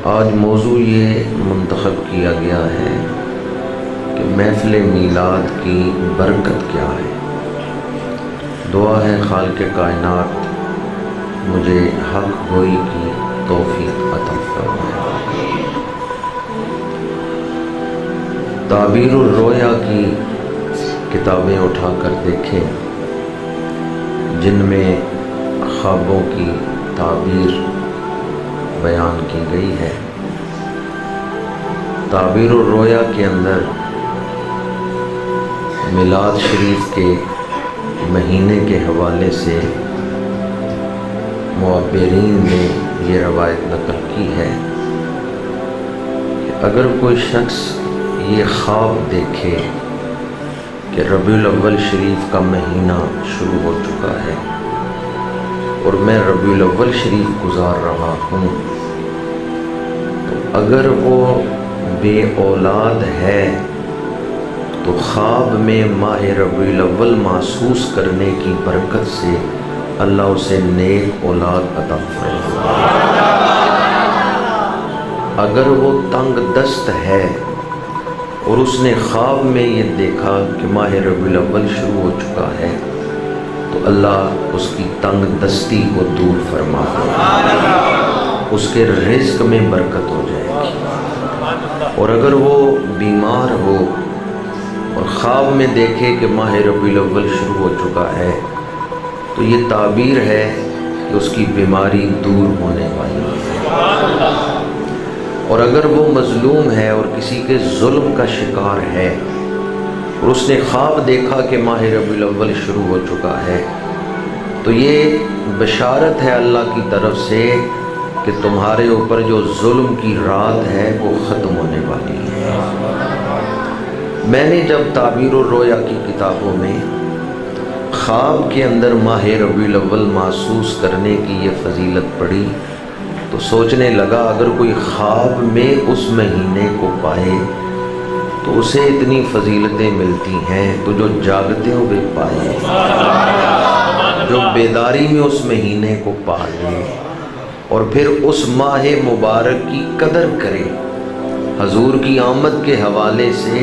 آج موضوع یہ منتخب کیا گیا ہے کہ محفل میلاد کی برکت کیا ہے۔ دعا ہے خالق کائنات مجھے حق گوئی کی توفیق عطا فرمائے۔ تعبیر الرؤیا کی کتابیں اٹھا کر دیکھیں جن میں خوابوں کی تعبیر بیان کی گئی ہے۔ تعبیر الرؤیا کے اندر میلاد شریف کے مہینے کے حوالے سے معبرین نے یہ روایت نقل کی ہے کہ اگر کوئی شخص یہ خواب دیکھے کہ ربیع الاول شریف کا مہینہ شروع ہو چکا ہے اور میں ربیع الاول شریف گزار رہا ہوں، تو اگر وہ بے اولاد ہے تو خواب میں ماہ ربیع الاول محسوس کرنے کی برکت سے اللہ اسے نیک اولاد عطا فرمائے۔ اگر وہ تنگ دست ہے اور اس نے خواب میں یہ دیکھا کہ ماہ ربیع الاول شروع ہو چکا ہے تو اللہ اس کی تنگ دستی کو دور فرما دے، اس کے رزق میں برکت ہو جائے گی۔ اور اگر وہ بیمار ہو اور خواب میں دیکھے کہ ماہ ربیع الاول شروع ہو چکا ہے تو یہ تعبیر ہے کہ اس کی بیماری دور ہونے والی ہے۔ اور اگر وہ مظلوم ہے اور کسی کے ظلم کا شکار ہے اور اس نے خواب دیکھا کہ ماہ ربیع الاول شروع ہو چکا ہے تو یہ بشارت ہے اللہ کی طرف سے کہ تمہارے اوپر جو ظلم کی رات ہے وہ ختم ہونے والی ہے۔ میں نے جب تعبیر الرؤیا کی کتابوں میں خواب کے اندر ماہ ربیع الاول محسوس کرنے کی یہ فضیلت پڑھی تو سوچنے لگا اگر کوئی خواب میں اس مہینے کو پائے تو اسے اتنی فضیلتیں ملتی ہیں تو جو جاگتے ہوئے پائے، جو بیداری میں اس مہینے کو پالے اور پھر اس ماہ مبارک کی قدر کرے، حضور کی آمد کے حوالے سے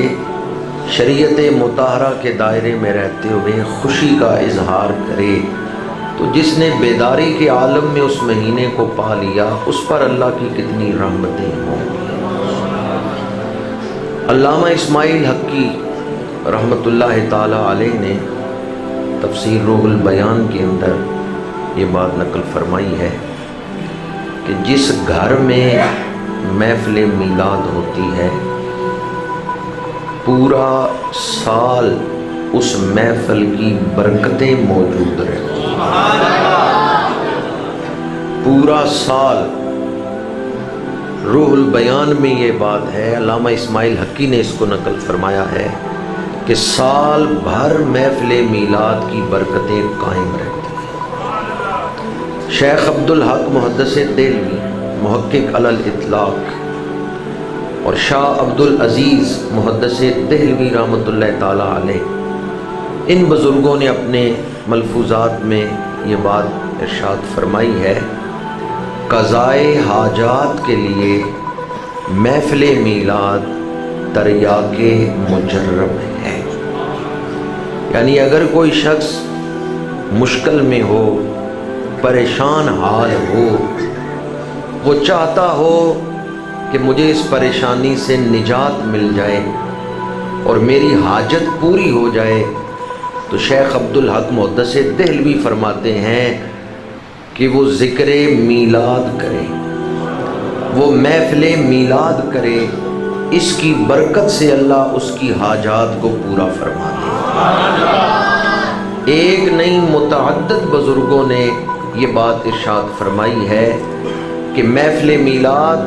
شریعت مطہرہ کے دائرے میں رہتے ہوئے خوشی کا اظہار کرے، تو جس نے بیداری کے عالم میں اس مہینے کو پا لیا اس پر اللہ کی کتنی رحمتیں ہوں گی۔ علامہ اسماعیل حقی رحمۃ اللہ تعالی علیہ نے تفسیر روح البیان کے اندر یہ بات نقل فرمائی ہے کہ جس گھر میں محفل میلاد ہوتی ہے پورا سال اس محفل کی برکتیں موجود رہتی ہیں، پورا سال۔ روح البیان میں یہ بات ہے، علامہ اسماعیل حقی نے اس کو نقل فرمایا ہے کہ سال بھر محفل میلاد کی برکتیں قائم رہتی ہیں۔ شیخ عبدالحق محدث دہلوی محقق علی الاطلاق اور شاہ عبدالعزیز محدث دہلوی رحمۃ اللہ تعالی علیہ، ان بزرگوں نے اپنے ملفوظات میں یہ بات ارشاد فرمائی ہے، قضائے حاجات کے لیے محفل میلاد تریاق مجرب ہے۔ یعنی اگر کوئی شخص مشکل میں ہو، پریشان حال ہو، وہ چاہتا ہو کہ مجھے اس پریشانی سے نجات مل جائے اور میری حاجت پوری ہو جائے، تو شیخ عبدالحق محدث دہلوی فرماتے ہیں کہ وہ ذکر میلاد کرے، وہ محفل میلاد کرے، اس کی برکت سے اللہ اس کی حاجات کو پورا فرما دے۔ ایک نہیں متعدد بزرگوں نے یہ بات ارشاد فرمائی ہے کہ محفل میلاد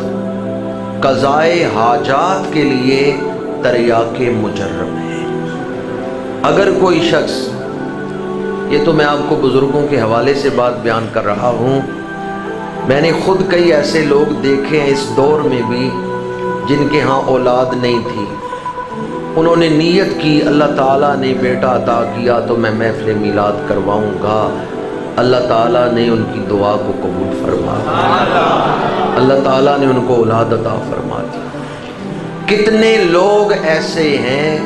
قضائے حاجات کے لیے تریاق مجرب ہے۔ اگر کوئی شخص، یہ تو میں آپ کو بزرگوں کے حوالے سے بات بیان کر رہا ہوں، میں نے خود کئی ایسے لوگ دیکھے ہیں اس دور میں بھی جن کے ہاں اولاد نہیں تھی، انہوں نے نیت کی اللہ تعالیٰ نے بیٹا عطا کیا تو میں محفل میلاد کرواؤں گا، اللہ تعالیٰ نے ان کی دعا کو قبول فرمایا۔ اللہ تعالیٰ نے ان کو اولاد عطا فرما دی۔ کتنے لوگ ایسے ہیں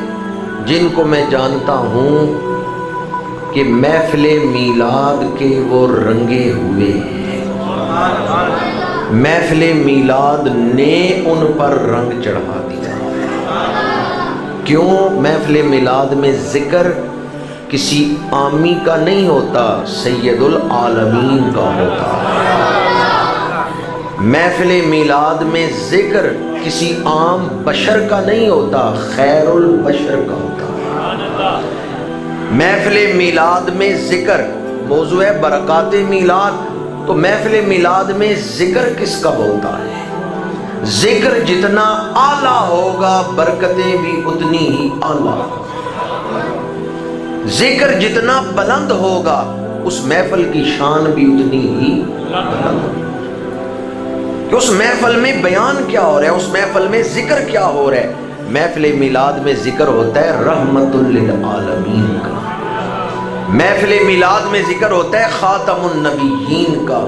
جن کو میں جانتا ہوں کہ محفل میلاد کے وہ رنگے ہوئے ہیں، محفل میلاد نے ان پر رنگ چڑھا دیا۔ کیوں؟ محفل میلاد میں ذکر کسی عامی کا نہیں ہوتا، سید العالمین کا ہوتا ہے۔ محفل میلاد میں ذکر کسی عام بشر کا نہیں ہوتا، خیر البشر کا ہوتا ہے۔ محفل میلاد میں ذکر، موضوع ہے برکات میلاد، تو محفل میلاد میں ذکر کس کا ہوتا ہے؟ ذکر جتنا اعلیٰ ہوگا برکتیں بھی اتنی ہی اعلیٰ، ذکر جتنا بلند ہوگا اس محفل کی شان بھی اتنی ہی بلند ہوگی۔ کہ اس محفل میں بیان کیا ہو رہا ہے، اس محفل میں ذکر کیا ہو رہا ہے؟ محفل میلاد میں ذکر ہوتا ہے رحمت للعالمین کا، محفل میلاد میں ذکر ہوتا ہے خاتم النبیین کا۔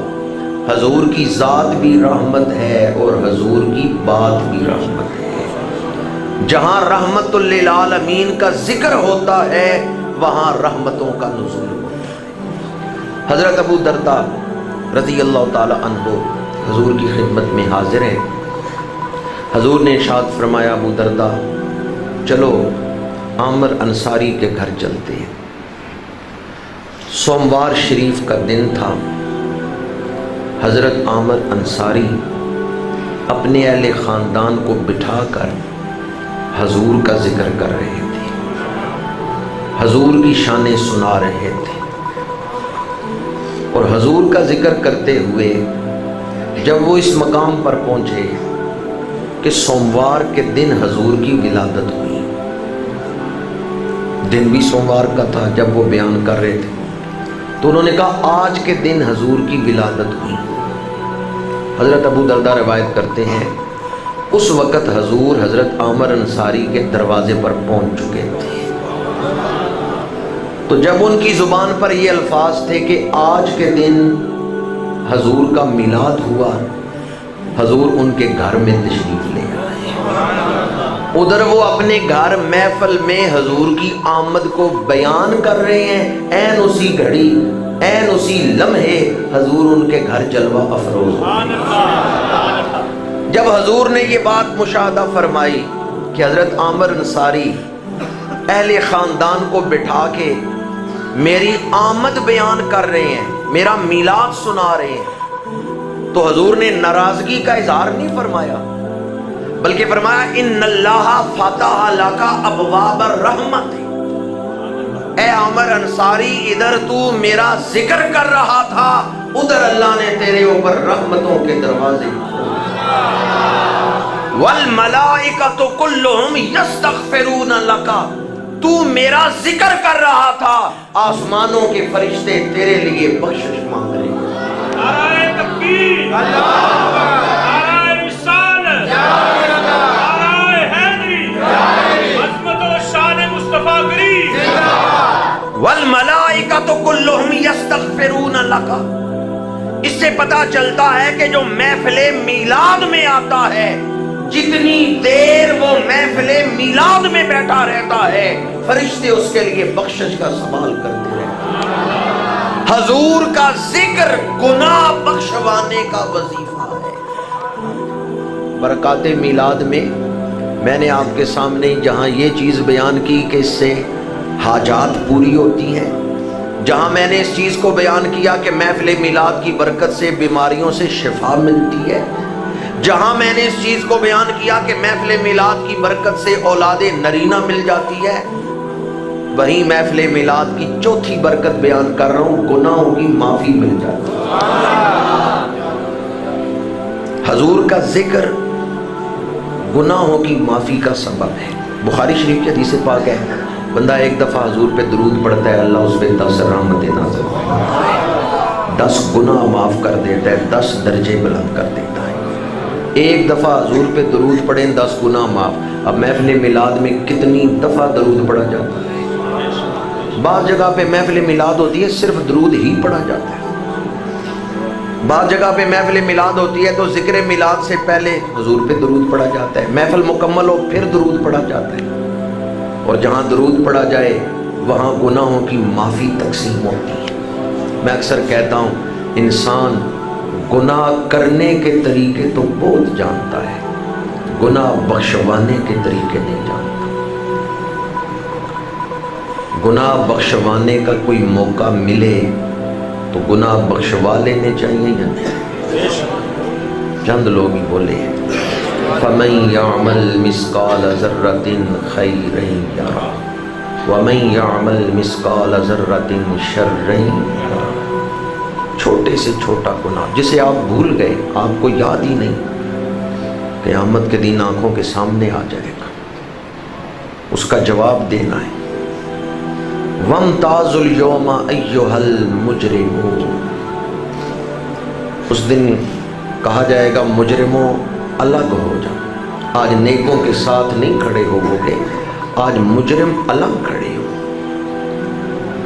حضور کی ذات بھی رحمت ہے اور حضور کی بات بھی رحمت ہے۔ جہاں رحمت للعالمین کا ذکر ہوتا ہے وہاں رحمتوں کا نزول ہوتا ہے۔ حضرت ابو درداء رضی اللہ تعالی عنہ حضور کی خدمت میں حاضر ہیں۔ حضور نے ارشاد فرمایا ابو درداء چلو عامر انصاری کے گھر چلتے ہیں۔ سوموار شریف کا دن تھا۔ حضرت عامر انصاری اپنے اہل خاندان کو بٹھا کر حضور کا ذکر کر رہے تھے، حضور کی شانیں سنا رہے تھے، اور حضور کا ذکر کرتے ہوئے جب وہ اس مقام پر پہنچے کہ سوموار کے دن حضور کی ولادت ہوئی، دن بھی سوموار کا تھا جب وہ بیان کر رہے تھے، تو انہوں نے کہا آج کے دن حضور کی ولادت ہوئی۔ حضرت ابو درداء روایت کرتے ہیں اس وقت حضور حضرت عامر انصاری کے دروازے پر پہنچ چکے تھے۔ تو جب ان کی زبان پر یہ الفاظ تھے کہ آج کے دن حضور کا میلاد ہوا، حضور ان کے گھر میں تشریف لے آئے۔ ادھر وہ اپنے گھر محفل میں حضور کی آمد کو بیان کر رہے ہیں، عین اسی گھڑی عین اسی لمحے حضور ان کے گھر جلوہ افروز ہوئے۔ جب حضور نے یہ بات مشاہدہ فرمائی کہ حضرت عامر انصاری اہل خاندان کو بٹھا کے میری آمد بیان کر رہے ہیں، میرا میلاد سنا رہے ہیں، تو حضور نے ناراضگی کا اظہار نہیں فرمایا، بلکہ فرمایا ان اللہ فتح لک ابواب الرحمت، اے عامر انصاری ادھر تو میرا ذکر کر رہا تھا، ادھر اللہ نے تیرے اوپر رحمتوں کے دروازے والملائکۃ کلہم یستغفرون لک، تو میرا ذکر کر رہا تھا، آسمانوں کے فرشتے تیرے لیے بخشش مانگ رہے ہیں۔ نعرہ تکبیر، نعرہ رسالت، نعرہ حیدری، عظمت و شان مصطفیٰ کریم، والملائکۃ کلہم یستغفرون لک۔ اس سے پتہ چلتا ہے کہ جو محفل میلاد میں آتا ہے، جتنی دیر وہ محفل میلاد میں بیٹھا رہتا ہے، فرشتے اس کے لیے بخشش کا سوال کرتے رہتے ہیں۔ حضور کا ذکر گناہ بخشوانے کا وظیفہ ہے۔ برکات میلاد میں نے آپ کے سامنے جہاں یہ چیز بیان کی کہ اس سے حاجات پوری ہوتی ہیں، جہاں میں نے اس چیز کو بیان کیا کہ محفل میلاد کی برکت سے بیماریوں سے شفا ملتی ہے، جہاں میں نے اس چیز کو بیان کیا کہ محفل میلاد کی برکت سے اولاد نرینہ مل جاتی ہے، وہیں محفل میلاد کی چوتھی برکت بیان کر رہا ہوں، گناہوں کی معافی مل جاتی ہے۔ حضور کا ذکر گناہوں کی معافی کا سبب ہے۔ بخاری شریف کی حدیث پاک ہے، بندہ ایک دفعہ حضور پہ درود پڑھتا ہے، اللہ اس پہ 10 رحمتیں نازل کرتا ہے، 10 گناہ معاف کر دیتا ہے، 10 درجے بلند کر دیتا ہے۔ ایک دفعہ حضور پہ درود پڑھیں 10 گناہ معاف۔ اب محفل میلاد میں کتنی دفعہ درود پڑھا جاتا ہے؟ بعض جگہ پہ محفل میلاد ہوتی ہے صرف درود ہی پڑھا جاتا ہے، بعض جگہ پہ محفل میلاد ہوتی ہے تو ذکر میلاد سے پہلے حضور پہ درود پڑھا جاتا ہے، محفل مکمل ہو پھر درود پڑھا جاتا ہے، اور جہاں درود پڑھا جائے وہاں گناہوں کی معافی تقسیم ہوتی ہے۔ میں اکثر کہتا ہوں انسان گناہ کرنے کے طریقے تو بہت جانتا ہے، گناہ بخشوانے کے طریقے نہیں جانتا۔ گناہ بخشوانے کا کوئی موقع ملے تو گناہ بخشوا لینے چاہیے یا نہیں؟ چند لوگ ہی بولے فَمَن يَعْمَلْ مِثْقَالَ ذَرَّةٍ خَيْرًا يَرَهُ وَمَن يَعْمَلْ مِثْقَالَ ذَرَّةٍ شَرًّا يَرَهُ۔ چھوٹے سے چھوٹا گناہ جسے آپ بھول گئے، آپ کو یاد ہی نہیں، قیامت کے دن آنکھوں کے سامنے آ جائے گا، اس کا جواب دینا ہے۔ وَامْتَازُوا الْيَوْمَ أَيُّهَا الْمُجْرِمُونَ، اس دن کہا جائے گا مجرموں الگ ہو جاؤ، آج نیکوں کے ساتھ نہیں کھڑے ہوو گے، آج مجرم الگ کھڑے ہو۔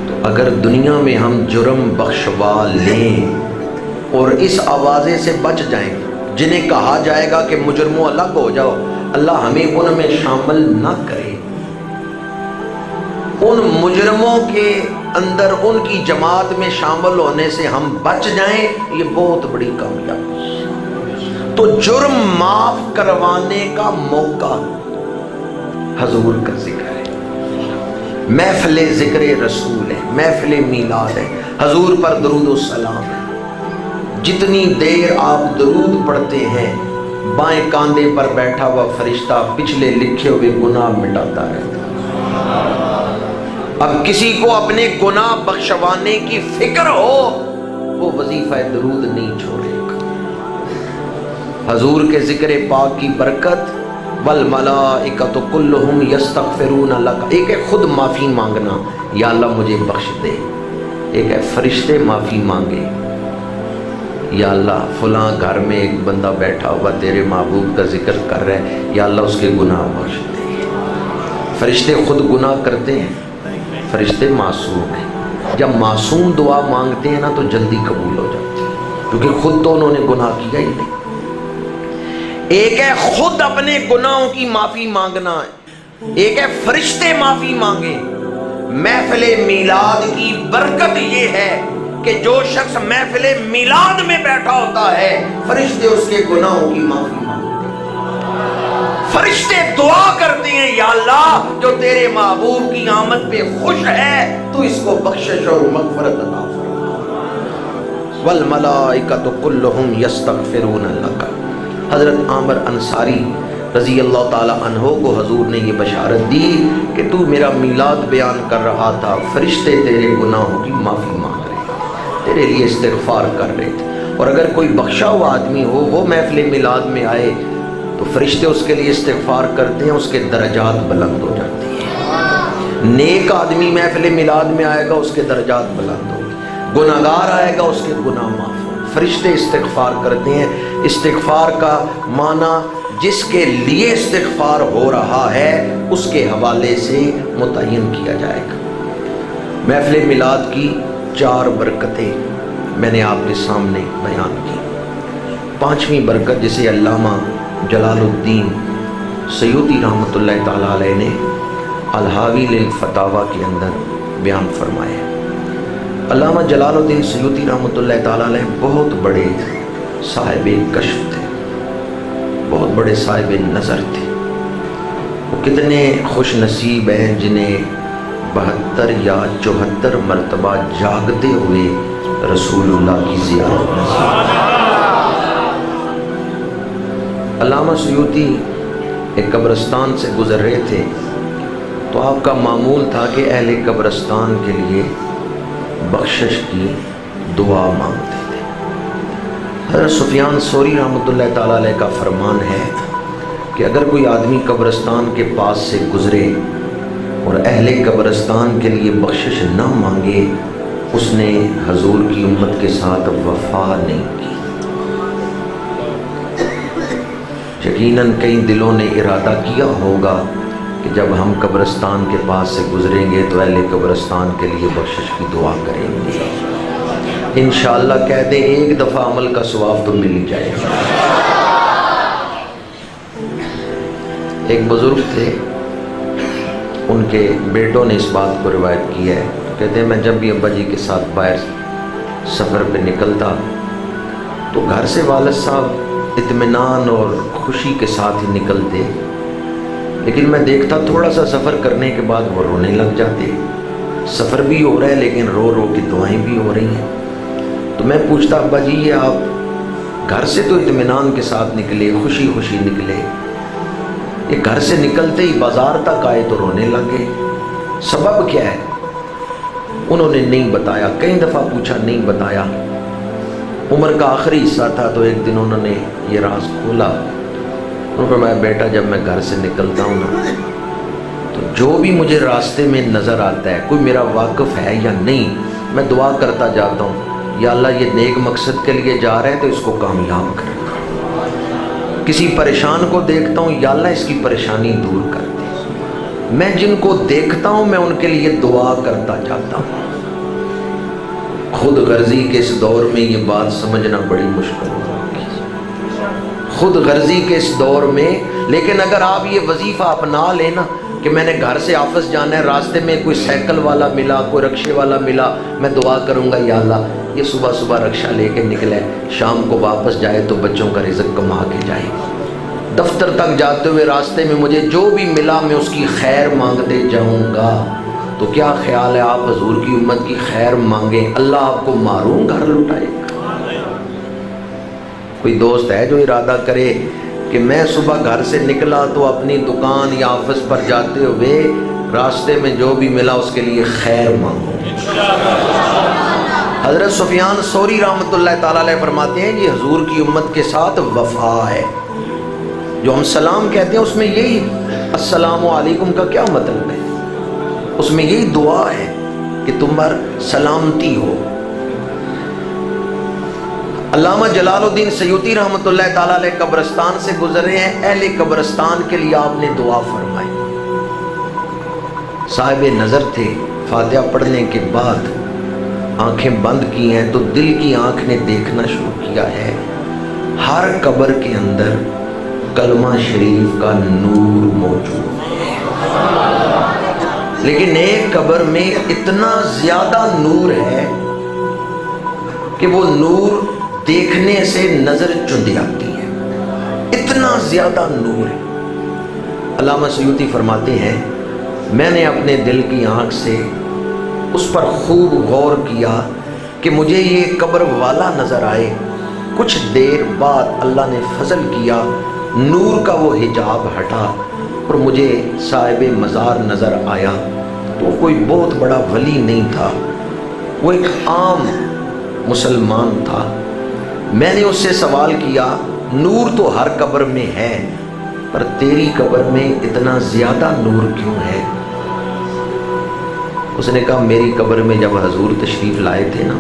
تو اگر دنیا میں ہم جرم بخشوا لیں اور اس آوازے سے بچ جائیں جنہیں کہا جائے گا کہ مجرموں الگ ہو جاؤ، اللہ ہمیں ان میں شامل نہ کرے، ان مجرموں کے اندر ان کی جماعت میں شامل ہونے سے ہم بچ جائیں، یہ بہت بڑی کامیابی ہے۔ تو جرم معاف کروانے کا موقع حضور کا ذکر ہے، محفل ذکر رسول ہے، محفل میلاد ہے، حضور پر درود و سلام ہے۔ جتنی دیر آپ درود پڑھتے ہیں بائیں کاندھے پر بیٹھا ہوا فرشتہ پچھلے لکھے ہوئے گناہ مٹاتا رہتا ہے۔ اب کسی کو اپنے گناہ بخشوانے کی فکر ہو وہ وظیفہ درود نہیں چھوڑے گا۔ حضور کے ذکر پاک کی برکت والملائکۃ کلہم یستغفرون لک، ایک ہے خود معافی مانگنا، یا اللہ مجھے بخش دے، ایک ہے فرشتے معافی مانگے، یا اللہ فلاں گھر میں ایک بندہ بیٹھا ہوا تیرے محبوب کا ذکر کر رہا ہے، یا اللہ اس کے گناہ بخش دے۔ فرشتے خود گناہ کرتے ہیں، فرشتے معصوم ہیں، جب معصوم دعا مانگتے ہیں نا تو جلدی قبول ہو جاتی ہے، کیونکہ خود تو انہوں نے گناہ کیا ہی نہیں۔ ایک ہے خود اپنے گناہوں کی معافی مانگنا ہے، ایک ہے فرشتے معافی مانگیں۔ محفل میلاد کی برکت یہ ہے کہ جو شخص محفل میلاد میں بیٹھا ہوتا ہے فرشتے اس کے گناہوں کی معافی مانگتے ہیں، فرشتے دعا کرتے ہیں یا اللہ جو تیرے محبوب کی آمد پہ خوش ہے تو اس کو بخشش اور مغفرت عطا فرما۔ والملائکۃ کلہم یستغفرون لک۔ حضرت عامر انصاری رضی اللہ تعالی عنہ کو حضور نے یہ بشارت دی کہ تو میرا میلاد بیان کر رہا تھا، فرشتے تیرے گناہوں کی معافی مانگ رہے تھے، تیرے لیے استغفار کر رہے تھے، اور اگر کوئی بخشا ہوا آدمی ہو وہ محفل میلاد میں آئے تو فرشتے اس کے لیے استغفار کرتے ہیں، اس کے درجات بلند ہو جاتے ہیں۔ نیک آدمی محفل میلاد میں آئے گا اس کے درجات بلند ہوں گے، گناہگار آئے گا اس کے گناہ معاف ہوں گے۔ فرشتے استغفار کرتے ہیں۔ استغفار کا معنی جس کے لیے استغفار ہو رہا ہے اس کے حوالے سے متعین کیا جائے گا۔ محفل میلاد کی 4 برکتیں میں نے آپ کے سامنے بیان کی۔ 5ویں برکت جسے علامہ جلال الدین سیوطی رحمۃ اللہ تعالیٰ علیہ نے الحاوی للفتاویٰ کے اندر بیان فرمایا۔ علامہ جلال الدین سیوطی رحمۃ اللہ تعالیٰ علیہ بہت بڑے صاحب کشف تھے، بہت بڑے صاحب نظر تھے۔ وہ کتنے خوش نصیب ہیں جنہیں 72 یا 74 مرتبہ جاگتے ہوئے رسول اللہ کی زیارت نصیب۔ علامہ سیوطی ایک قبرستان سے گزر رہے تھے تو آپ کا معمول تھا کہ اہل قبرستان کے لیے بخشش کی دعا مانگتے تھے۔ حضرت سفیان ثوری رحمۃ اللہ تعالیٰ علیہ کا فرمان ہے کہ اگر کوئی آدمی قبرستان کے پاس سے گزرے اور اہل قبرستان کے لیے بخشش نہ مانگے اس نے حضور کی امت کے ساتھ وفا نہیں کی۔ یقیناً کئی دلوں نے ارادہ کیا ہوگا کہ جب ہم قبرستان کے پاس سے گزریں گے تو اہل قبرستان کے لیے بخشش کی دعا کریں گے، انشاءاللہ کہہ دیں ایک دفعہ عمل کا ثواب تو مل جائے گا۔ ایک بزرگ تھے، ان کے بیٹوں نے اس بات کو روایت کی ہے، کہتے ہیں میں جب بھی ابا جی کے ساتھ باہر سفر پہ نکلتا تو گھر سے والد صاحب اطمینان اور خوشی کے ساتھ ہی نکلتے، لیکن میں دیکھتا تھوڑا سا سفر کرنے کے بعد وہ رونے لگ جاتے۔ سفر بھی ہو رہا ہے لیکن رو رو کی دعائیں بھی ہو رہی ہیں۔ تو میں پوچھتا ابا جی یہ آپ گھر سے تو اطمینان کے ساتھ نکلے، خوشی خوشی نکلے، یہ گھر سے نکلتے ہی بازار تک آئے تو رونے لگے، سبب کیا ہے؟ انہوں نے نہیں بتایا، کئی دفعہ پوچھا نہیں بتایا۔ عمر کا آخری حصہ تھا تو ایک دن انہوں نے یہ راز کھولا۔ انہوں نے فرمایا بیٹا جب میں گھر سے نکلتا ہوں نا تو جو بھی مجھے راستے میں نظر آتا ہے، کوئی میرا واقف ہے یا نہیں، میں دعا کرتا جاتا ہوں یا اللہ یہ نیک مقصد کے لیے جا رہے ہیں تو اس کو کامیاب کر۔ کسی پریشان کو دیکھتا ہوں یا اللہ اس کی پریشانی دور کر دے۔ میں جن کو دیکھتا ہوں میں ان کے لیے دعا کرتا جاتا ہوں۔ خود غرضی کے اس دور میں یہ بات سمجھنا بڑی مشکل ہوگی، خود غرضی کے اس دور میں۔ لیکن اگر آپ یہ وظیفہ اپنا لینا کہ میں نے گھر سے آفس جانا ہے، راستے میں کوئی سائیکل والا ملا، کوئی رکشے والا ملا، میں دعا کروں گا یا اللہ یہ صبح صبح رکشہ لے کے نکلے، شام کو واپس جائے تو بچوں کا رزق کما کے جائے، دفتر تک جاتے ہوئے راستے میں مجھے جو بھی ملا میں اس کی خیر مانگتے جاؤں گا، تو کیا خیال ہے آپ حضور کی امت کی خیر مانگیں، اللہ آپ کو معروم گھر لٹائے گا۔ کوئی دوست ہے جو ارادہ کرے کہ میں صبح گھر سے نکلا تو اپنی دکان یا آفس پر جاتے ہوئے راستے میں جو بھی ملا اس کے لیے خیر مانگو۔ حضرت سفیان ثوری رحمۃ اللہ تعالیٰ علیہ فرماتے ہیں یہ حضور کی امت کے ساتھ وفا ہے۔ جو ہم سلام کہتے ہیں اس میں یہی السلام علیکم کا کیا مطلب ہے؟ اس میں یہی دعا ہے کہ تم پر سلامتی ہو۔ علامہ جلال الدین سیوطی رحمۃ اللہ تعالیٰ علیہ قبرستان سے گزرے ہیں، اہل قبرستان کے لیے آپ نے دعا فرمائی۔ صاحب نظر تھے، فاتحہ پڑھنے کے بعد آنکھیں بند کی ہیں تو دل کی آنکھ نے دیکھنا شروع کیا ہے ہر قبر کے اندر کلمہ شریف کا نور موجود ہے، لیکن ایک قبر میں اتنا زیادہ نور ہے کہ وہ نور دیکھنے سے نظر چند جاتی ہے، اتنا زیادہ نور ہے۔ علامہ سیوطی فرماتے ہیں میں نے اپنے دل کی آنکھ سے اس پر خوب غور کیا کہ مجھے یہ قبر والا نظر آئے۔ کچھ دیر بعد اللہ نے فضل کیا، نور کا وہ حجاب ہٹا اور مجھے صاحب مزار نظر آیا۔ تو کوئی بہت بڑا ولی نہیں تھا، وہ ایک عام مسلمان تھا۔ میں نے اس سے سوال کیا نور تو ہر قبر میں ہے پر تیری قبر میں اتنا زیادہ نور کیوں ہے؟ اس نے کہا میری قبر میں جب حضور تشریف لائے تھے نا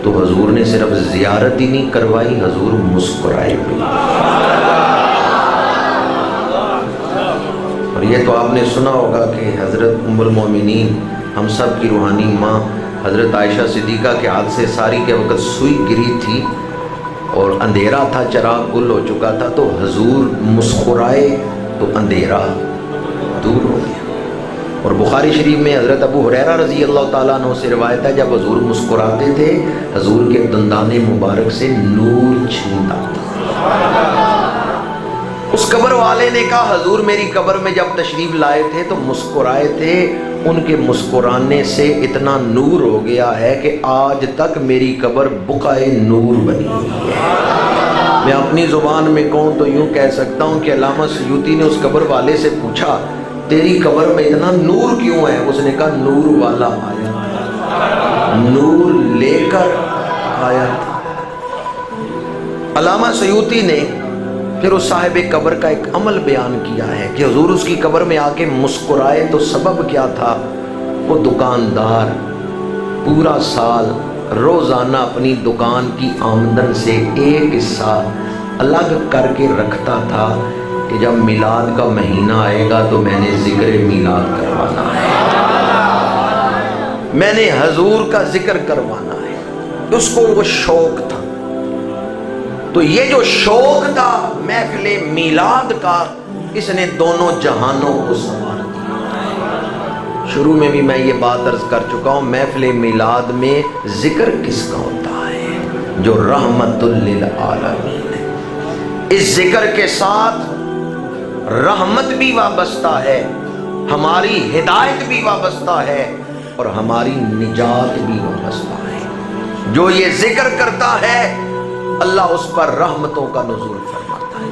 تو حضور نے صرف زیارت ہی نہیں کروائی، حضور مسکرائے بھی۔ اور یہ تو آپ نے سنا ہوگا کہ حضرت ام المومنین ہم سب کی روحانی ماں حضرت عائشہ صدیقہ کے حادثے ساری کے وقت سوئی گری تھی اور اندھیرا تھا، چراغ گل ہو چکا تھا، تو حضور مسکرائے تو اندھیرا دور ہو گیا۔ اور بخاری شریف میں حضرت ابو ہریرہ رضی اللہ تعالیٰ عنہ سے روایت ہے جب حضور مسکراتے تھے حضور کے دندان مبارک سے نور چھنتا تھا۔ اس قبر والے نے کہا حضور میری قبر میں جب تشریف لائے تھے تو مسکرائے تھے، ان کے مسکرانے سے اتنا نور ہو گیا ہے کہ آج تک میری قبر بقعہ نور بنی ہوئی ہے۔ میں اپنی زبان میں کہوں تو یوں کہہ سکتا ہوں کہ علامہ سیوطی نے اس قبر والے سے پوچھا تیری قبر میں اتنا نور کیوں ہے؟ اس نے کہا نور والا آیا تھا، نور لے کر آیا تھا۔ علامہ سیوطی نے پھر اس صاحب قبر کا ایک عمل بیان کیا ہے کہ حضور اس کی قبر میں آ کے مسکرائے تو سبب کیا تھا؟ وہ دکاندار پورا سال روزانہ اپنی دکان کی آمدن سے ایک حصہ الگ کر کے رکھتا تھا کہ جب میلاد کا مہینہ آئے گا تو میں نے ذکر میلاد کروانا ہے، میں نے حضور کا ذکر کروانا ہے۔ اس کو وہ شوق تھا. تو یہ جو شوق تھا محفل میلاد کا، اس نے دونوں جہانوں کو سنوار دیا. شروع میں بھی میں یہ بات عرض کر چکا ہوں، محفل میلاد میں ذکر کس کا ہوتا ہے؟ جو رحمت للعالمین ہے. اس ذکر کے ساتھ رحمت بھی وابستہ ہے، ہماری ہدایت بھی وابستہ ہے، اور ہماری نجات بھی وابستہ ہے. جو یہ ذکر کرتا ہے اللہ اس پر رحمتوں کا نزول فرماتا ہے.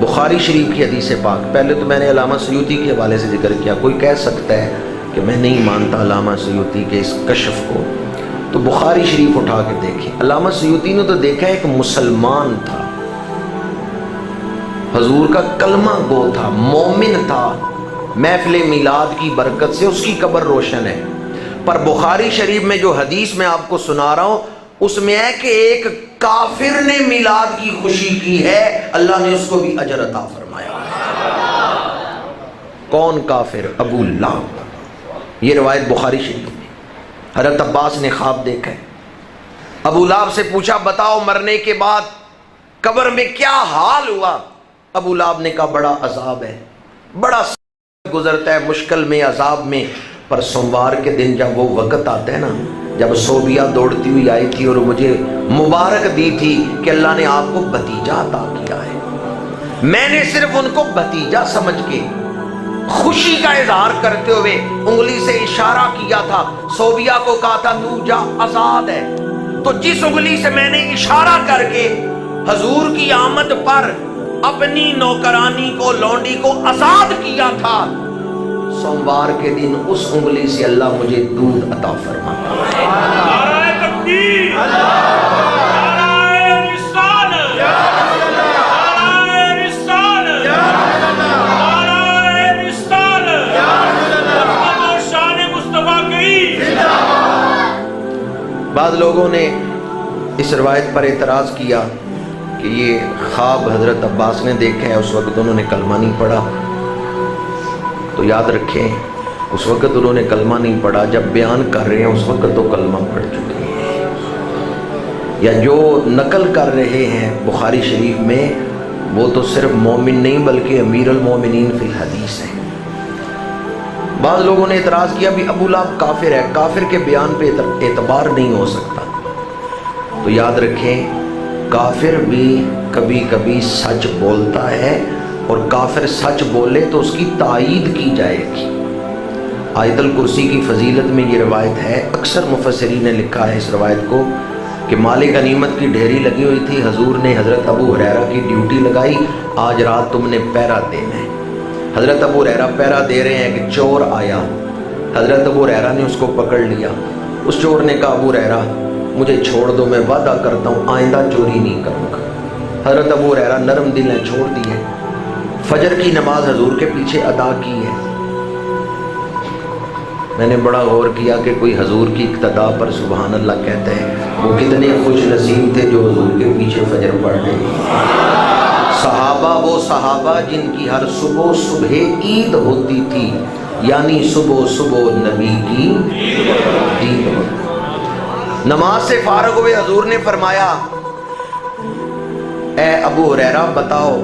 بخاری شریف کی حدیث پاک، پہلے تو میں نے علامہ سیوطی کے حوالے سے ذکر کیا. کوئی کہہ سکتا ہے کہ میں نہیں مانتا علامہ سیوطی کے اس کشف کو، تو بخاری شریف اٹھا کے دیکھیں. علامہ سیوطی نے تو دیکھا ایک مسلمان تھا، حضور کا کلمہ گو تھا، مومن تھا، محفل میلاد کی برکت سے اس کی قبر روشن ہے. پر بخاری شریف میں جو حدیث میں آپ کو سنا رہا ہوں اس میں ہے کہ ایک کافر نے میلاد کی خوشی کی ہے، اللہ نے اس کو بھی اجر عطا فرمایا. کون کافر؟ ابو لہب. یہ روایت بخاری شریف میں. حضرت عباس نے خواب دیکھا ہے. ابو لہب سے پوچھا بتاؤ مرنے کے بعد قبر میں کیا حال ہوا؟ ابو لہب نے کہا بڑا عذاب ہے، بڑا گزرتا ہے مشکل میں، عذاب میں. پر سوموار کے دن جب وہ وقت آتا ہے نا، جب صوبیہ دوڑتی ہوئی آئی تھی اور مجھے مبارک دی تھی کہ اللہ نے آپ کو بھتیجا عطا کیا ہے، میں نے صرف ان کو بھتیجا سمجھ کے خوشی کا اظہار کرتے ہوئے انگلی سے اشارہ کیا تھا. صوبیہ کو کہا تھا تو جا آزاد ہے. تو جس انگلی سے میں نے اشارہ کر کے حضور کی آمد پر اپنی نوکرانی کو، لونڈی کو آزاد کیا تھا، سوموار کے دن اس انگلی سے اللہ مجھے دودھ عطا فرماتا ہے. نعرہ تکبیر، نعرہ رسالت، نعرہ رسالت، نعرہ رسالت، محمد و شان مصطفیٰ کریم. بعض لوگوں نے اس روایت پر اعتراض کیا کہ یہ خواب حضرت عباس نے دیکھا ہے، اس وقت انہوں نے کلمہ نہیں پڑھا. تو یاد رکھیں اس وقت انہوں نے کلمہ نہیں پڑھا، جب بیان کر رہے ہیں اس وقت تو کلمہ پڑھ چکے ہیں. یا جو نقل کر رہے ہیں بخاری شریف میں وہ تو صرف مومن نہیں بلکہ امیر المومنین فی الحدیث ہیں. بعض لوگوں نے اعتراض کیا بھی ابو لہب کافر ہے، کافر کے بیان پہ اعتبار نہیں ہو سکتا. تو یاد رکھیں کافر بھی کبھی کبھی سچ بولتا ہے، اور کافر سچ بولے تو اس کی تائید کی جائے گی. آیت الکرسی کی فضیلت میں یہ روایت ہے، اکثر مفسرین نے لکھا ہے اس روایت کو کہ مال غنیمت کی ڈھیری لگی ہوئی تھی، حضور نے حضرت ابو ہریرہ کی ڈیوٹی لگائی، آج رات تم نے پہرا دینا ہے. حضرت ابو ہریرہ پہرا دے رہے ہیں کہ چور آیا. حضرت ابو ہریرہ نے اس کو پکڑ لیا. اس چور نے کہا ابو ہریرہ مجھے چھوڑ دو، میں وعدہ کرتا ہوں آئندہ چوری نہیں کروں گا. حضرت ابو ہریرہ نرم دل نے چھوڑ دی ہے. فجر کی نماز حضور کے پیچھے ادا کی ہے. میں نے بڑا غور کیا کہ کوئی حضور کی اقتدا پر سبحان اللہ کہتا ہے، وہ کتنے خوش نصیب تھے جو حضور کے پیچھے فجر پڑھ رہے. صحابہ وہ صحابہ جن کی ہر صبح صبح عید ہوتی تھی، یعنی صبح صبح نبی کی عید ہوتی. نماز سے فارغ ہوئے حضور نے فرمایا اے ابو ہریرہ بتاؤ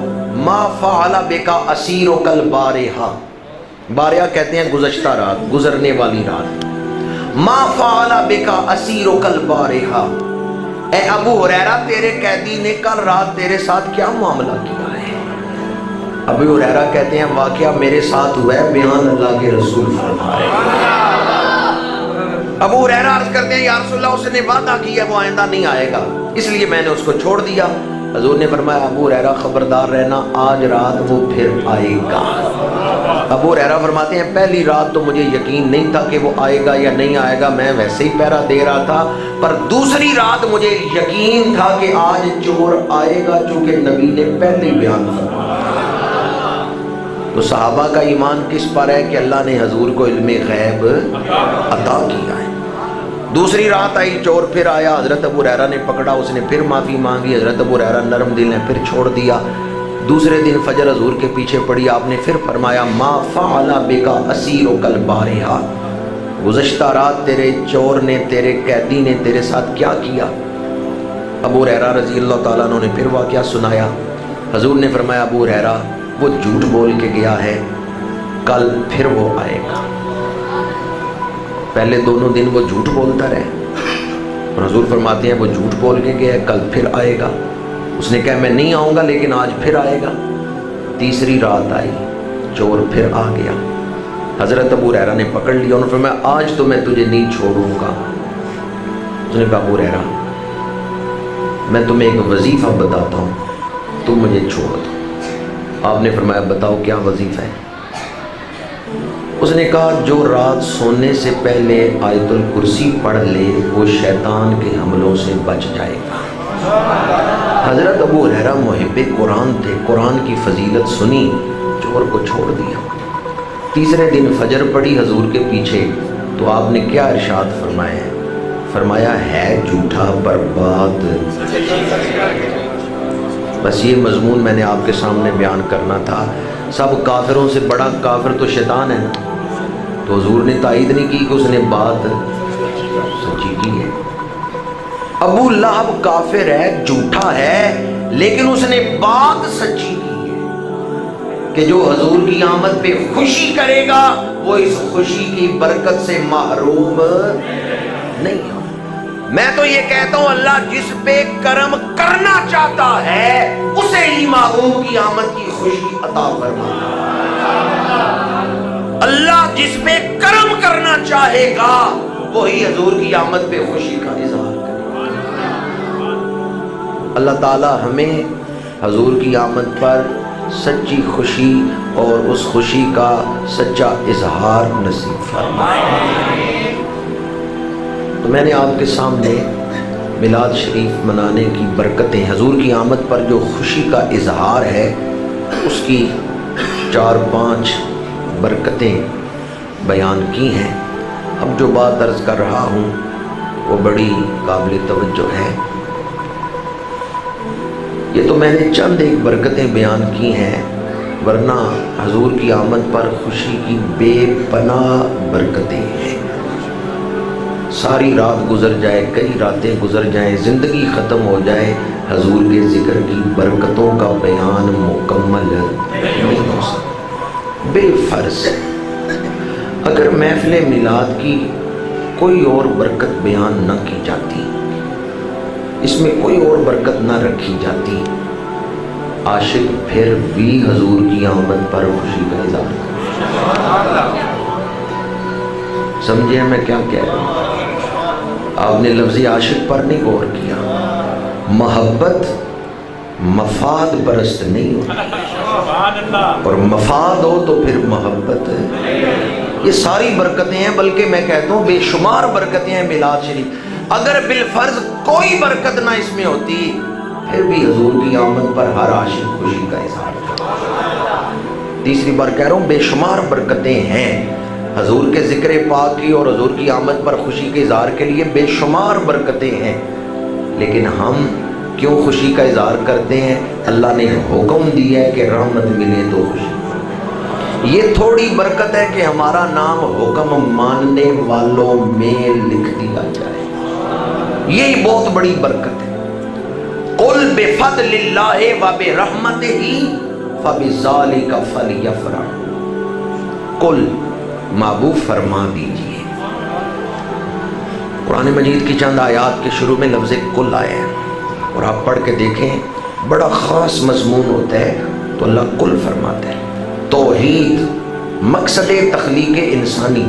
ما فعل بک اسیرک البارحہ. بارحہ کہتے ہیں گزشتہ رات، گزرنے والی رات. ما فعل بک اسیرک البارحہ، اے ابو ہریرہ تیرے قیدی نے کل رات تیرے ساتھ کیا معاملہ کیا ہے؟ ابو ہریرہ کہتے ہیں واقعہ میرے ساتھ ہوا ہے، بیان اللہ کے رسول فرما رہے ہیں. ابو ہریرہ عرض کرتے ہیں یا رسول اللہ اس نے وعدہ کیا وہ آئندہ نہیں آئے گا، اس لیے میں نے اس کو چھوڑ دیا. حضور نے فرمایا ابو ہریرہ خبردار رہنا، آج رات وہ پھر آئے گا. ابو ہریرہ فرماتے ہیں پہلی رات تو مجھے یقین نہیں تھا کہ وہ آئے گا یا نہیں آئے گا، میں ویسے ہی پہرا دے رہا تھا. پر دوسری رات مجھے یقین تھا کہ آج چور آئے گا، چونکہ نبی نے پہلے ہی بیان فرمایا. تو صحابہ کا ایمان کس پر ہے کہ اللہ نے حضور کو علم غیب عطا کیا ہے. دوسری رات آئی، چور پھر آیا، حضرت ابو ہریرہ نے پکڑا، اس نے پھر معافی مانگی. حضرت ابو ہریرہ نرم دل نے پھر چھوڑ دیا. دوسرے دن فجر حضور کے پیچھے پڑی، آپ نے پھر فرمایا ما فعل بک اسیرک البارحہ، گزشتہ رات تیرے چور نے، تیرے قیدی نے تیرے ساتھ کیا کیا؟ ابو ہریرہ رضی اللہ تعالیٰ عنہ نے پھر واقعہ سنایا۔ حضور نے فرمایا ابو ہریرہ وہ جھوٹ بول کے گیا ہے، کل پھر وہ آئے گا۔ پہلے دونوں دن وہ جھوٹ بولتا رہے، اور حضور فرماتے ہیں وہ جھوٹ بول کے گیا ہے، کل پھر آئے گا۔ اس نے کہا میں نہیں آؤں گا لیکن آج پھر آئے گا۔ تیسری رات آئی، چور پھر آ گیا۔ حضرت ابو ہریرہ نے پکڑ لیا، انہوں نے فرمایا آج تو میں تجھے نہیں چھوڑوں گا۔ اس نے کہا ابو ہریرہ میں تمہیں ایک وظیفہ بتاتا ہوں، تم مجھے چھوڑ دو۔ آپ نے فرمایا بتاؤ کیا وظیفہ ہے؟ اس نے کہا جو رات سونے سے پہلے آیت الکرسی پڑھ لے وہ شیطان کے حملوں سے بچ جائے گا۔ حضرت ابو ہریرہ محب قرآن تھے، قرآن کی فضیلت سنی، چور کو چھوڑ دیا۔ تیسرے دن فجر پڑی حضور کے پیچھے، تو آپ نے کیا ارشاد فرمایا ہے؟ فرمایا ہے جھوٹا برباد۔ بس یہ مضمون میں نے آپ کے سامنے بیان کرنا تھا۔ سب کافروں سے بڑا کافر تو شیطان ہے نا، تو حضور نے تائید نہیں کی کہ اس نے بات سچی کی ہے۔ ابو لہب کافر ہے، جھوٹا ہے، لیکن اس نے بات سچی کی ہے کہ جو حضور کی آمد پہ خوشی کرے گا وہ اس خوشی کی برکت سے محروم نہیں ہو۔ میں تو یہ کہتا ہوں اللہ جس پہ کرم کرنا چاہتا ہے اسے ہی محبوب کی آمد کی خوشی عطا فرماتا ہے۔ اللہ جس پہ کرم کرنا چاہے گا وہی حضور کی آمد پہ خوشی کا اظہار کرے گا۔ اللہ تعالی ہمیں حضور کی آمد پر سچی خوشی اور اس خوشی کا سچا اظہار نصیب فرمائے۔ تو میں نے آپ کے سامنے میلاد شریف منانے کی برکتیں، حضور کی آمد پر جو خوشی کا اظہار ہے اس کی 4-5 برکتیں بیان کی ہیں۔ اب جو بات عرض کر رہا ہوں وہ بڑی قابل توجہ ہے۔ یہ تو میں نے چند ایک برکتیں بیان کی ہیں، ورنہ حضور کی آمد پر خوشی کی بے پناہ برکتیں ہیں۔ ساری رات گزر جائے، کئی راتیں گزر جائیں، زندگی ختم ہو جائے، حضور کے ذکر کی برکتوں کا بیان مکمل نہیں ہو سکتا۔ بالفرض اگر محفل میلاد کی کوئی اور برکت بیان نہ کی جاتی، اس میں کوئی اور برکت نہ رکھی جاتی، عاشق پھر بھی حضور کی آمد پر خوشی کا اظہار کرے۔ سمجھے میں کیا کہہ رہا ہوں؟ آپ نے لفظ عاشق پر نہیں غور کیا۔ محبت مفاد پرست نہیں ہوتی، اور مفاد ہو تو پھر محبت یہ ساری برکتیں ہیں، بلکہ میں کہتا ہوں بے شمار برکتیں ہیں میلاد شریف۔ اگر بالفرض کوئی برکت نہ اس میں ہوتی پھر بھی حضور کی آمد پر ہر عاشق خوشی کا اظہار کرتا۔ تیسری بار کہہ رہا ہوں بے شمار برکتیں ہیں حضور کے ذکر پاک کی، اور حضور کی آمد پر خوشی کے اظہار کے لیے بے شمار برکتیں ہیں، لیکن ہم کیوں خوشی کا اظہار کرتے ہیں؟ اللہ نے حکم دیا ہے کہ رحمت ملے تو خوشی۔ یہ تھوڑی برکت ہے کہ ہمارا نام حکم ماننے والوں میں لکھ دیا جائے، یہی بہت بڑی برکت ہے۔ قُلْ بِفَضْلِ اللَّهِ وَبِرَحْمَتِهِ فَبِذَلِكَ فَلْيَفْرَحُوا۔ قُلْ محبوب فرما دیجئے۔ قرآن مجید کی چند آیات کے شروع میں لفظ کل آیا ہے، اور آپ پڑھ کے دیکھیں بڑا خاص مضمون ہوتا ہے تو اللہ کل فرماتا ہے۔ توحید مقصد تخلیق انسانی،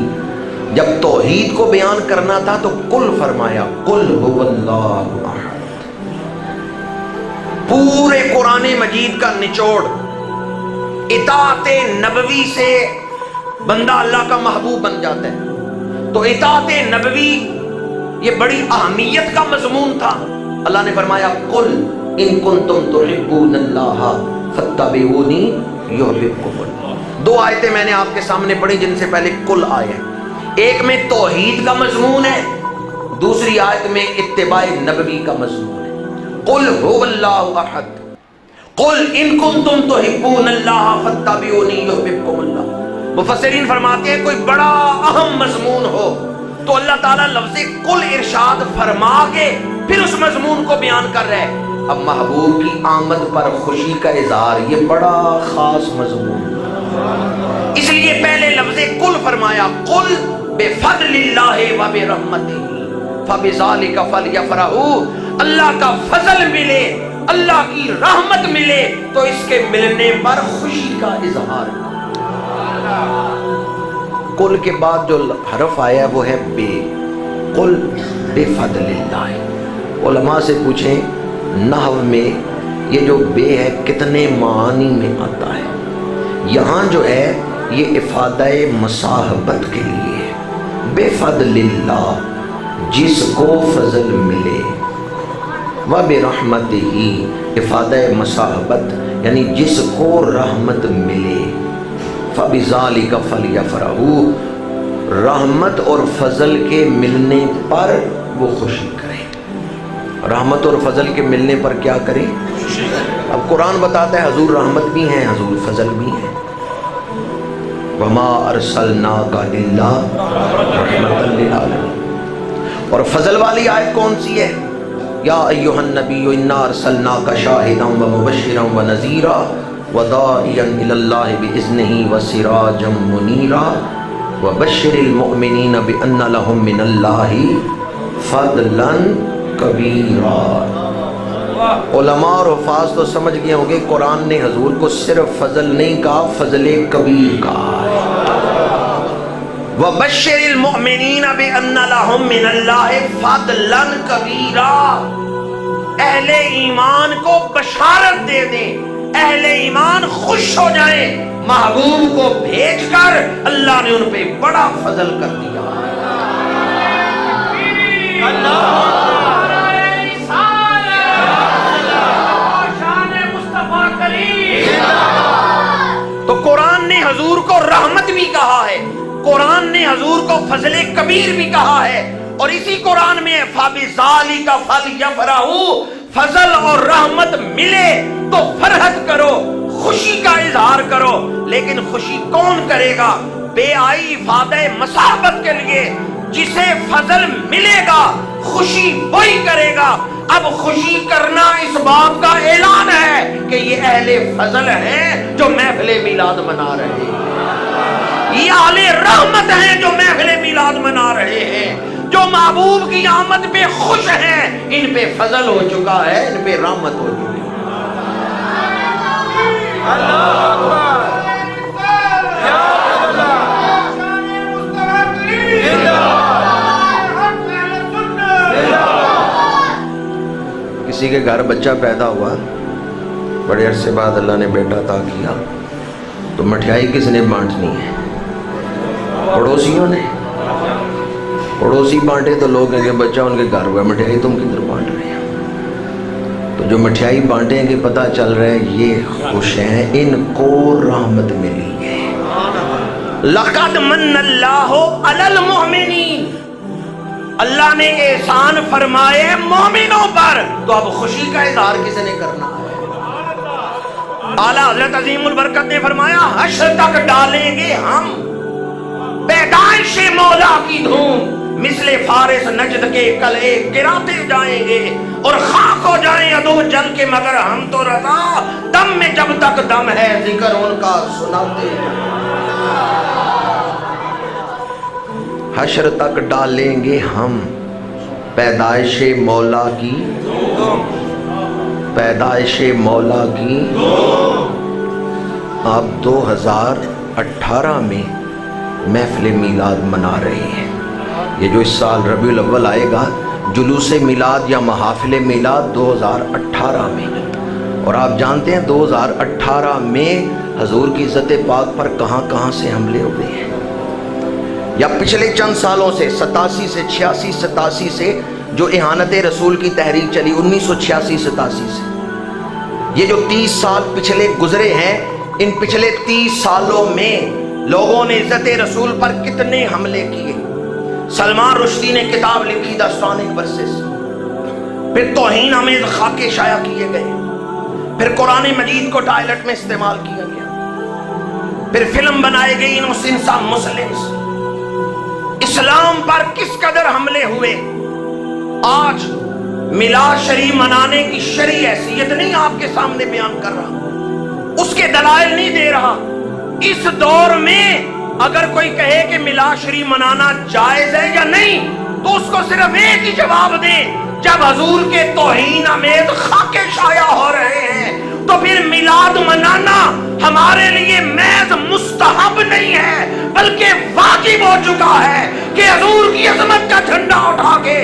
جب توحید کو بیان کرنا تھا تو کل فرمایا، قل هو اللہ احد۔ پورے قرآن مجید کا نچوڑ اطاعت نبوی سے بندہ اللہ کا محبوب بن جاتا ہے، تو اطاعت نبوی یہ بڑی اہمیت کا مضمون تھا۔ اللہ نے فرمایا قل ان کنتم تحبون اللہ فاتبعونی یحببکم اللہ۔ 2 آیتیں میں نے آپ کے سامنے پڑھی جن سے پہلے کل آئے، ایک میں توحید کا مضمون ہے، دوسری آیت میں اتباع نبوی کا مضمون ہے۔ قل هو اللہ احد، قل ان کنتم تحبون اللہ فاتبعونی یحببکم اللہ۔ مفسرین فرماتے ہیں کوئی بڑا اہم مضمون ہو تو اللہ تعالیٰ لفظ کل ارشاد فرما کے پھر اس مضمون کو بیان کر رہے ہیں۔ اب محبوب کی آمد پر خوشی کا اظہار یہ بڑا خاص مضمون، اس لیے پہلے لفظ کل فرمایا، قل بفضل اللہ و برحمتہ فبذالک فلیفرحوا، اللہ کا فضل ملے، اللہ کی رحمت ملے تو اس کے ملنے پر خوشی کا اظہار۔ قل کے بعد جو حرف آیا ہے وہ ہے بے، قل بفضل اللہ۔ علماء سے پوچھیں نحو میں یہ جو بے ہے کتنے معانی میں آتا ہے؟ یہاں جو ہے یہ افادہ مصاحبت کے لیے ہے، بفضل اللہ جس کو فضل ملے، وبرحمتہ افادہ مصاحبت یعنی جس کو رحمت ملے، فبذالک فلیفرحوا رحمت اور فضل کے ملنے پر وہ خوشی کریں۔ رحمت اور فضل کے ملنے پر کیا کریں؟ اب قرآن بتاتا ہے حضور رحمت بھی ہیں، حضور فضل بھی ہیں۔ وما ارسلناک الا رحمۃ للعالمین۔ اور فضل والی آیت کون سی ہے؟ یا ایھا النبی انا ارسلناک شاہدا ومبشرا ونذیرا وداعیا الی اللہ باذنہ وسراجا منیرا وبشر المؤمنین بان لهم من اللہ فضلا کبیرا۔ علماء اور حفاظ تو سمجھ گئے ہوں گے قرآن نے حضور کو صرف فضل نہیں کہا، فضل کبیر کہا ہے۔ وَبَشِّرِ الْمُؤْمِنِينَ بِأَنَّ لَهُم مِّنَ اللَّهِ فَضْلًا كَبِيرًا، اہل ایمان کو بشارت دے دیں، اہل ایمان خوش ہو جائیں، محبوب کو بھیج کر اللہ نے ان پہ بڑا فضل کر دیا۔ تو قرآن نے حضور کو رحمت بھی کہا ہے، قرآن نے حضور کو فضل کبیر بھی کہا ہے، اور اسی قرآن میں فَبِذَالِکَ فَلْيَفْرَحُوا فضل اور رحمت ملے تو فرحت کرو، خوشی کا اظہار کرو۔ لیکن خوشی کون کرے گا؟ بے آئی افادہ مصاحبت کے لیے، جسے فضل ملے گا خوشی وہی کرے گا۔ اب خوشی کرنا اس بات کا اعلان ہے کہ یہ اہل فضل ہیں جو محفل میلاد منا رہے ہیں، یہ اہل رحمت ہیں جو محفل میلاد منا رہے ہیں، جو محبوب کی آمد پہ خوش ہیں، ان پہ فضل ہو چکا ہے، ان پہ رحمت ہو چکی ہے۔ اللہ اکبر، کسی کے گھر بچہ پیدا ہوا، بڑے عرصے بعد اللہ نے بیٹا عطا کیا، تو مٹھائی کس نے بانٹنی ہے؟ پڑوسیوں نے۔ پڑوسی بانٹے تو لوگ ہیں کہ بچہ ان کے گھر ہوا، مٹھائی تم کدھر بانٹ رہے ہیں؟ تو جو مٹھائی بانٹیں گے پتہ چل رہا ہے یہ خوش ہیں، ان کو رحمت ملی ہے۔ لَقَدْ مَنَّ اللَّهُ عَلَى الْمُؤْمِنِينَ، اللہ نے احسان فرمائے مومنوں پر، تو اب خوشی کا اظہار کس نے کرنا ہے؟ اعلیٰ حضرت عظیم البرکت نے فرمایا حشر تک ڈالیں گے ہم پیدائش مولا کی دھوم، مثل فارس نجد کے کلے گراتے جائیں گے، اور خاک ہو جائیں ادو جل کے مگر ہم تو رضا، دم میں جب تک دم ہے ذکر ان کا سناتے ہیں۔ حشر تک ڈالیں گے ہم پیدائش مولا کی، پیدائش مولا کی۔ آپ 2018 میں محفل میلاد منا رہے ہیں۔ یہ جو اس سال ربیع الاول آئے گا جلوس میلاد یا محافل میلاد 2018 میں، اور آپ جانتے ہیں 2018 میں حضور کی عزت پاک پر کہاں کہاں سے حملے ہوئے ہیں، یا پچھلے چند سالوں سے 87 سے 86 87 سے جو اہانت رسول کی تحریک چلی 1986 87 سے، یہ جو 30 سال پچھلے گزرے ہیں، ان پچھلے 30 سالوں میں لوگوں نے عزت رسول پر کتنے حملے کیے۔ سلمان رشدی نے کتاب لکھی داستان ورسز، پھر توہین آمیز خاکے شائع کیے گئے، پھر قرآن مجید کو ٹائلٹ میں استعمال کیا گیا، پھر فلم بنائی گئی انوسنس آف مسلمز، اسلام پر کس قدر حملے ہوئے۔ آج میلاد شریف منانے کی شرعی حیثیت نہیں آپ کے سامنے بیان کر رہا، اس کے دلائل نہیں دے رہا۔ اس دور میں اگر کوئی کہے کہ میلاد شریف منانا جائز ہے یا نہیں، تو اس کو صرف ایک ہی جواب دیں، جب حضور کے توہین آمیز خاکے شائع ہو رہے ہیں تو پھر میلاد منانا ہمارے لیے محض مستحب نہیں ہے بلکہ واجب ہو چکا ہے کہ حضور کی عظمت کا جھنڈا اٹھا کے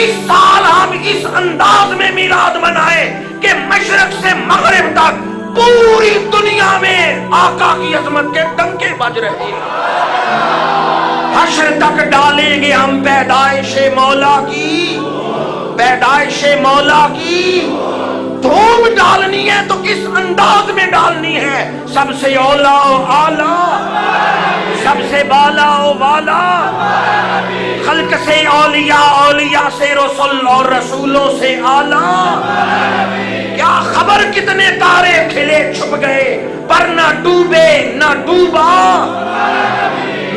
اس سال ہم اس انداز میں میلاد منائے کہ مشرق سے مغرب تک پوری دنیا میں آقا کی عظمت کے ڈنکے بج رہے ہیں۔ حشر تک ڈالیں گے ہم پیدائش مولا کی، پیدائش مولا کی دھوم ڈالنی ہے تو کس انداز میں ڈالنی ہے؟ سب سے اولا و اعلی، سب سے بالا و والا، خلق سے اولیاء، اولیاء سے رسول اور رسولوں سے اعلی۔ کیا خبر کتنے تارے کھلے چھپ گئے پر نہ ڈوبے نہ ڈوبا۔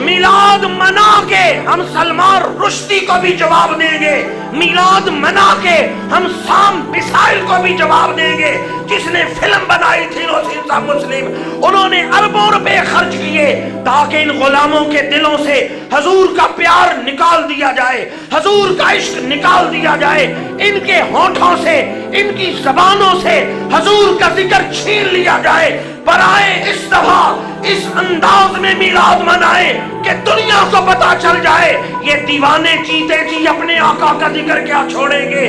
میلاد منا کے ہم سلمان رشدی کو بھی جواب دیں گے، میلاد منا کے ہم سام بسائل کو بھی جواب دیں گے، جس نے فلم بنائی تھی انوسنس آف مسلم۔ انہوں نے اربوں روپے خرچ کیے تاکہ ان غلاموں کے دلوں سے حضور کا پیار نکال دیا جائے، حضور کا عشق نکال دیا جائے، ان کے ہونٹوں سے، ان کی زبانوں سے حضور کا ذکر چھین لیا جائے۔ پر آئے اس دفعہ اس انداز میں میلاد منائے کہ دنیا کو پتا چل جائے یہ دیوانے چیتے جی اپنے آقا کا ذکر کیا چھوڑیں گے،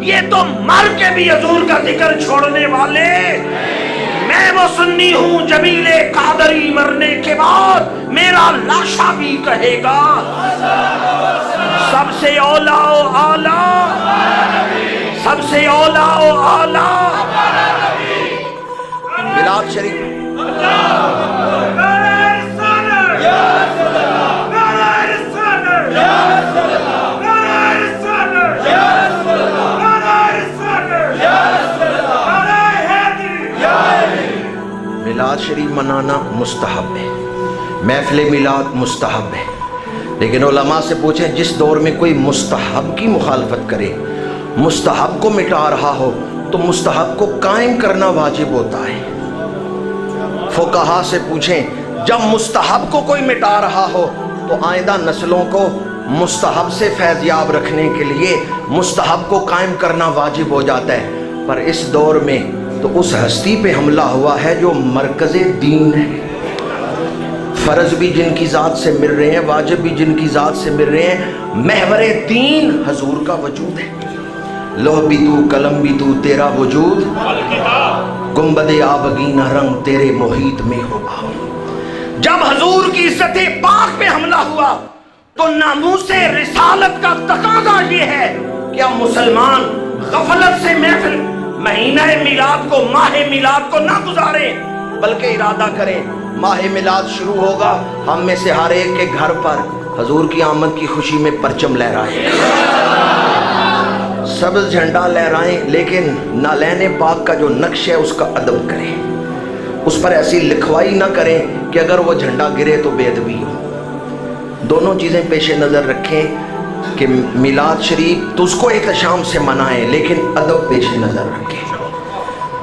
یہ تو مر کے بھی حضور کا ذکر چھوڑنے والے۔ میں وہ سنی ہوں جمیل قادری مرنے کے بعد میرا لاشا بھی کہے گا سب سے اولا و اعلی، سب سے اولا و اعلی۔ میلاد شریف میلاد شریف منانا مستحب ہے، محفل میلاد مستحب ہے، لیکن علماء سے پوچھیں جس دور میں کوئی مستحب کی مخالفت کرے، مستحب کو مٹا رہا ہو تو مستحب کو قائم کرنا واجب ہوتا ہے۔ فقہا سے پوچھیں جب مستحب کو کوئی مٹا رہا ہو تو آئندہ نسلوں کو مستحب سے فیضیاب رکھنے کے لیے مستحب کو قائم کرنا واجب ہو جاتا ہے۔ پر اس دور میں تو اس ہستی پہ حملہ ہوا ہے جو مرکز دین ہے، فرض بھی جن کی ذات سے مل رہے ہیں، واجب بھی جن کی ذات سے مل رہے ہیں، محور دین حضور کا وجود ہے۔ لوح بھی تو قلم بھی تو تیرا وجود، گنبد آبگینہ رنگ تیرے محیط میں ہوگا۔ جب حضور کی عزت پاک پہ حملہ ہوا تو ناموس رسالت کا تقاضا یہ ہے کہ اب مسلمان غفلت سے محفل مہینہ میلاد کو، ماہ میلاد کو نہ گزاریں، بلکہ ارادہ کریں ماہ میلاد شروع ہوگا، ہم میں سے ہر ایک کے گھر پر حضور کی آمد کی خوشی میں پرچم لہرائیں، سبز جھنڈا لہرائیں، لیکن نالین پاک کا جو نقش ہے اس کا ادب کریں، اس پر ایسی لکھوائی نہ کریں کہ اگر وہ جھنڈا گرے تو بے ادبی ہو۔ دونوں چیزیں پیش نظر رکھیں کہ میلاد شریف تو اس کو احتشام سے منائیں لیکن ادب پیش نظر رکھیں۔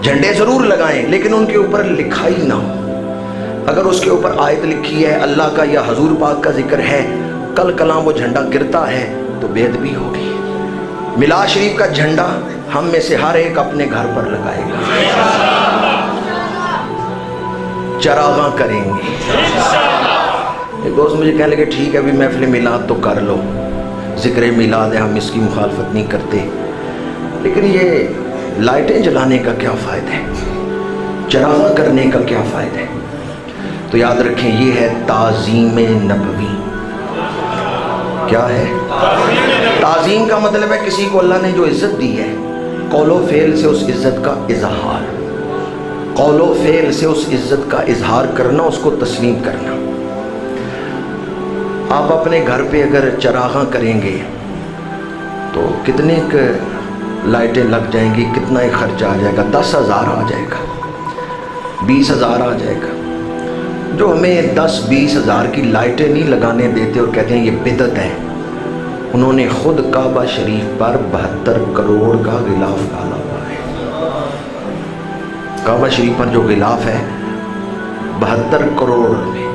جھنڈے ضرور لگائیں لیکن ان کے اوپر لکھائی نہ ہو۔ اگر اس کے اوپر آیت لکھی ہے، اللہ کا یا حضور پاک کا ذکر ہے، کل کلام وہ جھنڈا گرتا ہے تو بے ادبی ہوگی۔ میلاد شریف کا جھنڈا ہم میں سے ہر ایک اپنے گھر پر لگائے گا، چراغاں کریں گے۔ ایک دوست مجھے کہنے لگے ٹھیک ہے ابھی محفل میلاد تو کر لو، ذکر میلاد ہے، ہم اس کی مخالفت نہیں کرتے، لیکن یہ لائٹیں جلانے کا کیا فائدہ ہے، چراغاں کرنے کا کیا فائدہ ہے؟ تو یاد رکھیں یہ ہے تعظیم نبوی۔ کیا ہے؟ تعظیم کا مطلب ہے کسی کو اللہ نے جو عزت دی ہے، قول و فعل سے اس عزت کا اظہار، قول و فعل سے اس عزت کا اظہار کرنا، اس کو تسلیم کرنا۔ آپ اپنے گھر پہ اگر چراغاں کریں گے تو کتنے لائٹیں لگ جائیں گی، کتنا ہی خرچہ آ جائے گا، 10,000 آ جائے گا، 20,000 آ جائے گا۔ جو ہمیں 10-20 ہزار کی لائٹیں نہیں لگانے دیتے اور کہتے ہیں یہ بدعت ہے، انہوں نے خود کعبہ شریف پر 72 کروڑ کا غلاف ڈالا ہوا ہے۔ کعبہ شریف پر جو غلاف ہے 72 کروڑ میں،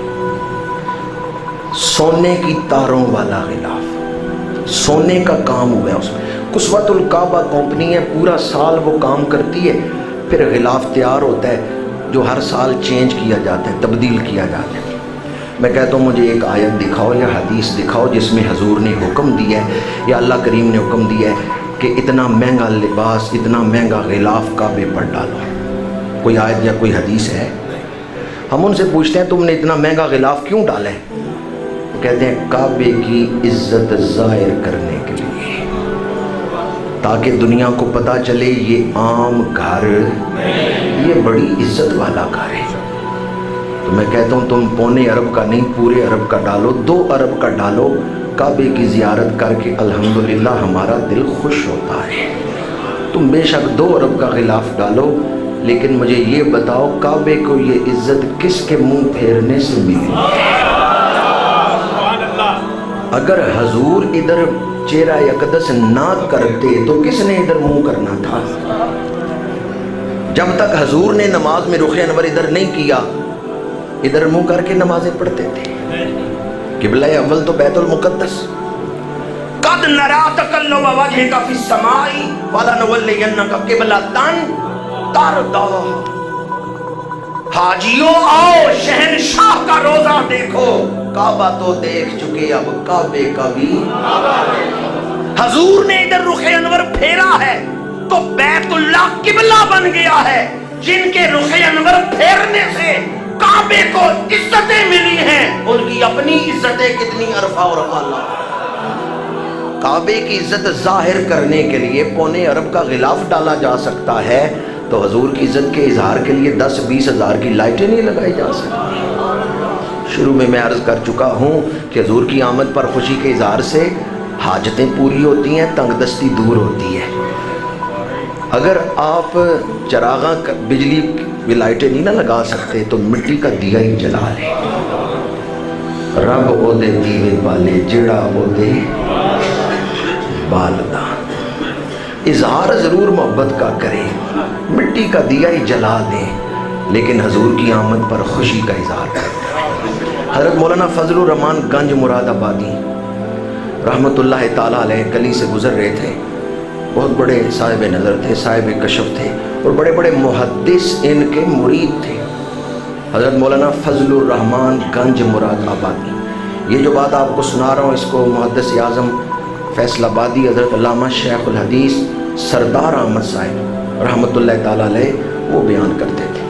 سونے کی تاروں والا غلاف، سونے کا کام ہوا ہے اس میں۔ قصوۃ الکعبہ کمپنی ہے، پورا سال وہ کام کرتی ہے، پھر غلاف تیار ہوتا ہے جو ہر سال چینج کیا جاتا ہے، تبدیل کیا جاتا ہے۔ میں کہتا ہوں مجھے ایک آیت دکھاؤ یا حدیث دکھاؤ جس میں حضور نے حکم دیا ہے یا اللہ کریم نے حکم دیا ہے کہ اتنا مہنگا لباس، اتنا مہنگا غلاف کعبے پر ڈالو۔ کوئی آیت یا کوئی حدیث ہے؟ ہم ان سے پوچھتے ہیں تم نے اتنا مہنگا غلاف کیوں ڈالا ہے؟ وہ کہتے ہیں کعبے کی عزت ظاہر کرنے کے لیے، تاکہ دنیا کو پتہ چلے یہ عام گھر، یہ بڑی عزت والا گھر ہے۔ تو میں کہتا ہوں تم 1.25 ارب کا نہیں، پورے ارب کا ڈالو، 2 ارب کا ڈالو، کعبے کی زیارت کر کے الحمدللہ ہمارا دل خوش ہوتا ہے۔ تم بے شک 2 ارب کا غلاف ڈالو، لیکن مجھے یہ بتاؤ کعبے کو یہ عزت کس کے منہ پھیرنے سے ملی؟ اگر حضور ادھر چہرہ اقدس نہ کرتے تو کس نے ادھر منہ کرنا تھا؟ جب تک حضور نے نماز میں رخ انور ادھر نہیں کیا، ادھر منہ کر کے نمازیں پڑھتے تھے۔ قبلہ اول تو بیت المقدس، قد نرا تقلب وجهک فی السماء فلنولینک قبلۃ ترضیھا۔ حاجیوں آؤ شہنشاہ کا روزہ دیکھو، کعبہ تو دیکھ چکے اب کعبے کا بھی۔ حضور نے ادھر رخ انور پھیرا ہے تو بیت اللہ قبلہ بن گیا ہے۔ جن کے رخ انور پھیرنے سے کعبے کو عزتیں ملی ہیں، ان کی اپنی عزتیں کتنی عرفہ اور اعلیٰ۔ کعبے کی عزت ظاہر کرنے کے لیے 1.25 ارب کا غلاف ڈالا جا سکتا ہے، تو حضور کی عزت کے اظہار کے لیے 10-20 ہزار کی لائٹیں نہیں لگائی جا سکتی۔ شروع میں عرض کر چکا ہوں کہ حضور کی آمد پر خوشی کے اظہار سے حاجتیں پوری ہوتی ہیں، تنگ دستی دور ہوتی ہے۔ اگر آپ چراغاں بجلی کی لائٹیں نہیں نہ لگا سکتے تو مٹی کا دیا ہی جلا لیں۔ رب او دے دیوے بالے جڑا او دے بالدان۔ اظہار ضرور محبت کا کریں، مٹی کا دیا ہی جلا دیں، لیکن حضور کی آمد پر خوشی کا اظہار کریں۔ حضرت مولانا فضل الرحمان گنج مراد آبادی رحمت اللہ تعالیٰ علیہ گلی سے گزر رہے تھے، بہت بڑے صاحب نظر تھے، صاحب کشف تھے، اور بڑے بڑے محدث ان کے مرید تھے، حضرت مولانا فضل الرحمان گنج مراد آبادی۔ یہ جو بات آپ کو سنا رہا ہوں اس کو محدث اعظم فیصل آبادی حضرت علامہ شیخ الحدیث سردار احمد صاحب رحمت اللہ تعالیٰ علیہ وہ بیان کرتے تھے۔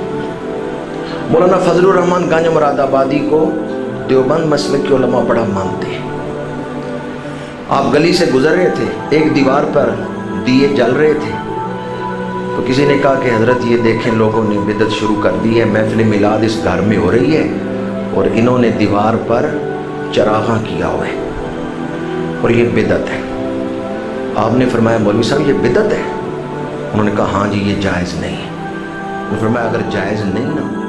مولانا فضل الرحمان گنج مراد آبادی کو دیوبند مسلک کے علماء بڑا مانتے ہیں۔ آپ گلی سے گزر رہے تھے، ایک دیوار پر دیے جل رہے تھے، تو کسی نے کہا کہ حضرت یہ دیکھیں لوگوں نے بدعت شروع کر دی ہے، محفل میلاد اس گھر میں ہو رہی ہے اور انہوں نے دیوار پر چراغاں کیا ہوا ہے اور یہ بدعت ہے۔ آپ نے فرمایا مولوی صاحب یہ بدعت ہے؟ انہوں نے کہا ہاں جی یہ جائز نہیں ہے۔ انہوں نے فرمایا اگر جائز نہیں نا